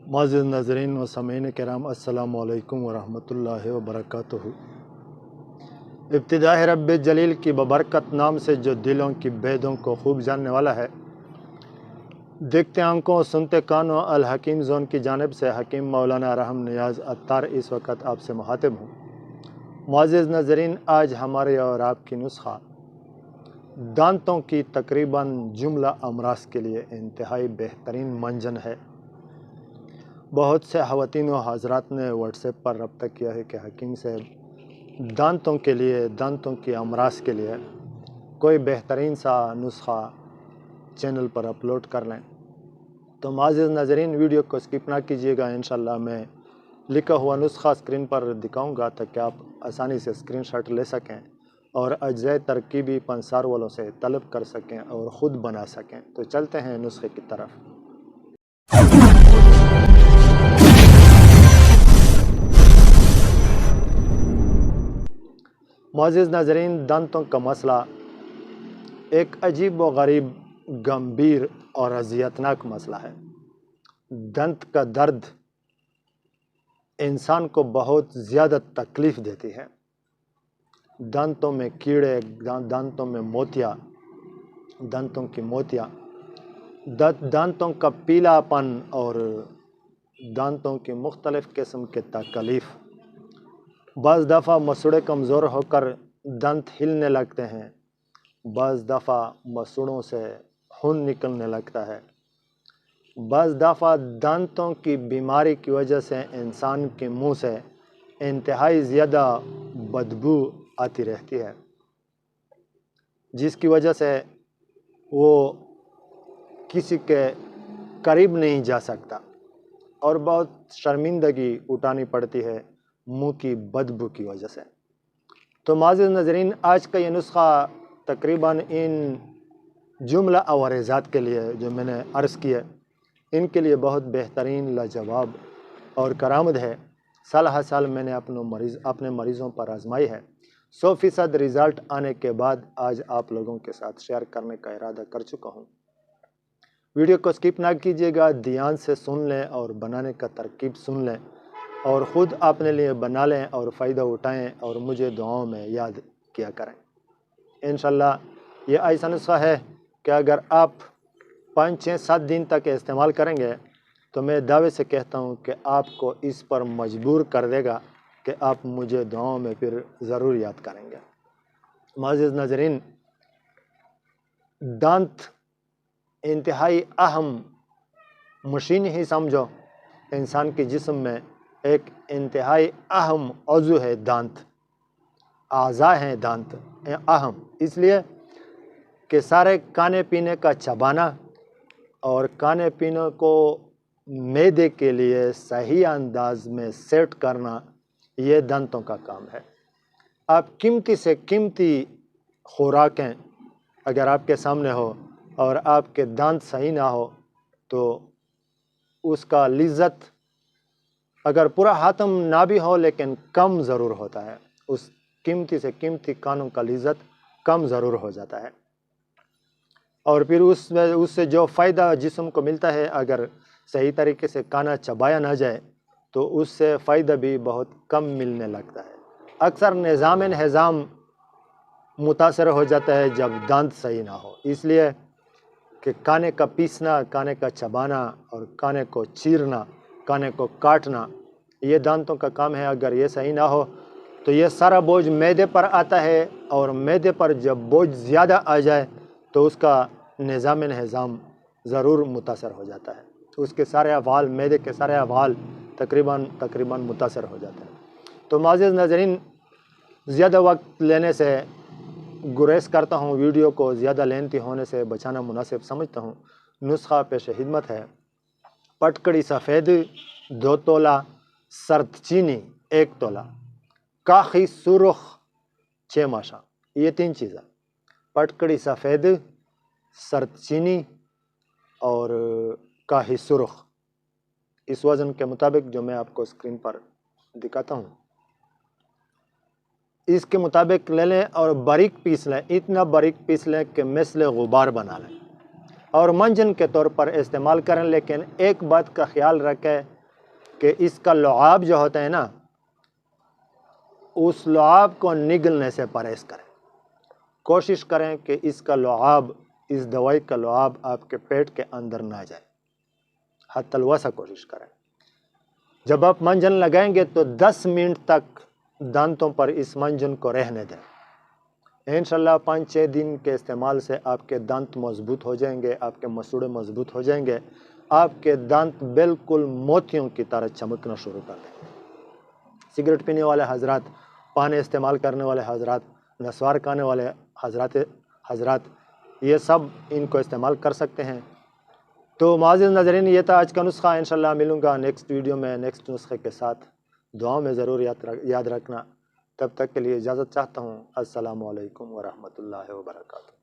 معزز ناظرین و سامعین کرام، السلام علیکم ورحمۃ اللہ وبرکاتہ۔ ابتدا ہے رب جلیل کی ببرکت نام سے جو دلوں کی بیدوں کو خوب جاننے والا ہے۔ دیکھتے آنکھوں سنتے کانوں، الحکیم زون کی جانب سے حکیم مولانا رحم نیاز عطار اس وقت آپ سے مخاطب ہوں۔ معزز ناظرین، آج ہمارے اور آپ کی نسخہ دانتوں کی تقریباً جملہ امراض کے لیے انتہائی بہترین منجن ہے۔ بہت سے خواتین و حضرات نے واٹس ایپ پر رابطہ کیا ہے کہ حکیم صاحب دانتوں کے لیے، دانتوں کی امراض کے لیے کوئی بہترین سا نسخہ چینل پر اپلوڈ کر لیں۔ تو معزز ناظرین، ویڈیو کو اسکپ نہ کیجیے گا، انشاءاللہ میں لکھا ہوا نسخہ اسکرین پر دکھاؤں گا تاکہ آپ آسانی سے اسکرین شاٹ لے سکیں اور اجزائے ترکیبی پنسار والوں سے طلب کر سکیں اور خود بنا سکیں۔ تو چلتے ہیں نسخے کی طرف۔ معزز ناظرین، دانتوں کا مسئلہ ایک عجیب و غریب، گمبھیر اور اذیتناک مسئلہ ہے۔ دانت کا درد انسان کو بہت زیادہ تکلیف دیتی ہے۔ دانتوں میں کیڑے، دانتوں میں موتیا، دانتوں کی موتیا، دانتوں کا پیلا پن اور دانتوں کی مختلف قسم کے تکلیف۔ بعض دفعہ مسوڑے کمزور ہو کر دانت ہلنے لگتے ہیں، بعض دفعہ مسوڑوں سے خون نکلنے لگتا ہے، بعض دفعہ دانتوں کی بیماری کی وجہ سے انسان کے منہ سے انتہائی زیادہ بدبو آتی رہتی ہے، جس کی وجہ سے وہ کسی کے قریب نہیں جا سکتا اور بہت شرمندگی اٹھانی پڑتی ہے منہ کی بدبو کی وجہ سے۔ تو معزز ناظرین، آج کا یہ نسخہ تقریباً ان جملہ عوارضات کے لیے جو میں نے عرض کیے، ان کے لیے بہت بہترین، لاجواب اور کارآمد ہے۔ سال ہر سال میں نے اپنے مریضوں پر آزمائی ہے۔ 100% رزلٹ آنے کے بعد آج آپ لوگوں کے ساتھ شیئر کرنے کا ارادہ کر چکا ہوں۔ ویڈیو کو اسکپ نہ کیجیے گا، دھیان سے سن لیں اور بنانے کا ترکیب سن لیں اور خود اپنے لیے بنا لیں اور فائدہ اٹھائیں اور مجھے دعاؤں میں یاد کیا کریں۔ انشاءاللہ یہ ایسا نسخہ ہے کہ اگر آپ 5، 6، 7 دن تک استعمال کریں گے تو میں دعوے سے کہتا ہوں کہ آپ کو اس پر مجبور کر دے گا کہ آپ مجھے دعاؤں میں پھر ضرور یاد کریں گے۔ معزز ناظرین، دانت انتہائی اہم مشین ہی سمجھو، انسان کے جسم میں ایک انتہائی اہم عضو ہے دانت، اعضاء ہیں دانت اہم، اس لیے کہ سارے کھانے پینے کا چبانا اور کھانے پینے کو معدے کے لیے صحیح انداز میں سیٹ کرنا، یہ دانتوں کا کام ہے۔ آپ قیمتی سے قیمتی خوراکیں اگر آپ کے سامنے ہو اور آپ کے دانت صحیح نہ ہو تو اس کا لذت اگر پورا ختم نہ بھی ہو لیکن کم ضرور ہوتا ہے، اس قیمتی سے قیمتی کھانوں کا لذت کم ضرور ہو جاتا ہے، اور پھر اس سے جو فائدہ جسم کو ملتا ہے اگر صحیح طریقے سے کھانا چبایا نہ جائے تو اس سے فائدہ بھی بہت کم ملنے لگتا ہے۔ اکثر نظام انہضام متاثر ہو جاتا ہے جب دانت صحیح نہ ہو، اس لیے کہ کھانے کا پیسنا، کھانے کا چبانا اور کھانے کو چیرنا، کھانے کو کاٹنا، یہ دانتوں کا کام ہے۔ اگر یہ صحیح نہ ہو تو یہ سارا بوجھ معدے پر آتا ہے، اور معدے پر جب بوجھ زیادہ آ جائے تو اس کا نظام انہضام ضرور متاثر ہو جاتا ہے، اس کے سارے افعال، معدے کے سارے افعال تقریباً متاثر ہو جاتے ہیں۔ تو معزز ناظرین، زیادہ وقت لینے سے گریز کرتا ہوں، ویڈیو کو زیادہ لینتی ہونے سے بچانا مناسب سمجھتا ہوں۔ نسخہ پیش خدمت ہے: پٹکڑی سفید 2 تولہ، سرد چینی 1 تولہ، کاخی سرخ 6 ماشا۔ یہ 3 چیزیں: پٹکڑی سفید، سرد چینی اور کاہی سرخ، اس وزن کے مطابق جو میں آپ کو اسکرین پر دکھاتا ہوں، اس کے مطابق لے لیں اور باریک پیس لیں، اتنا باریک پیس لیں کہ مثل غبار بنا لیں اور منجن کے طور پر استعمال کریں۔ لیکن ایک بات کا خیال رکھیں کہ اس کا لعاب جو ہوتا ہے نا، اس لعاب کو نگلنے سے پرہیز کریں. کوشش کریں کہ اس کا لعاب، اس دوائی کا لعاب آپ کے پیٹ کے اندر نہ جائے. حتی الوسع کوشش کریں. جب آپ منجن لگائیں گے تو 10 منٹ تک دانتوں پر اس منجن کو رہنے دیں. انشاءاللہ 5-6 دن کے استعمال سے آپ کے دانت مضبوط ہو جائیں گے، آپ کے مسوڑے مضبوط ہو جائیں گے، آپ کے دانت بالکل موتیوں کی طرح چمکنا شروع کر دیں گے. سگریٹ پینے والے حضرات، پانی استعمال کرنے والے حضرات، نسوار کھانے والے حضرات یہ سب ان کو استعمال کر سکتے ہیں. تو معزز ناظرین، یہ تھا آج کا نسخہ. انشاءاللہ ملوں گا نیکسٹ ویڈیو میں نیکسٹ نسخے کے ساتھ. دعاؤں میں ضرور یاد رکھنا. تب تک کے لیے اجازت چاہتا ہوں. السلام علیکم ورحمۃ اللہ وبرکاتہ.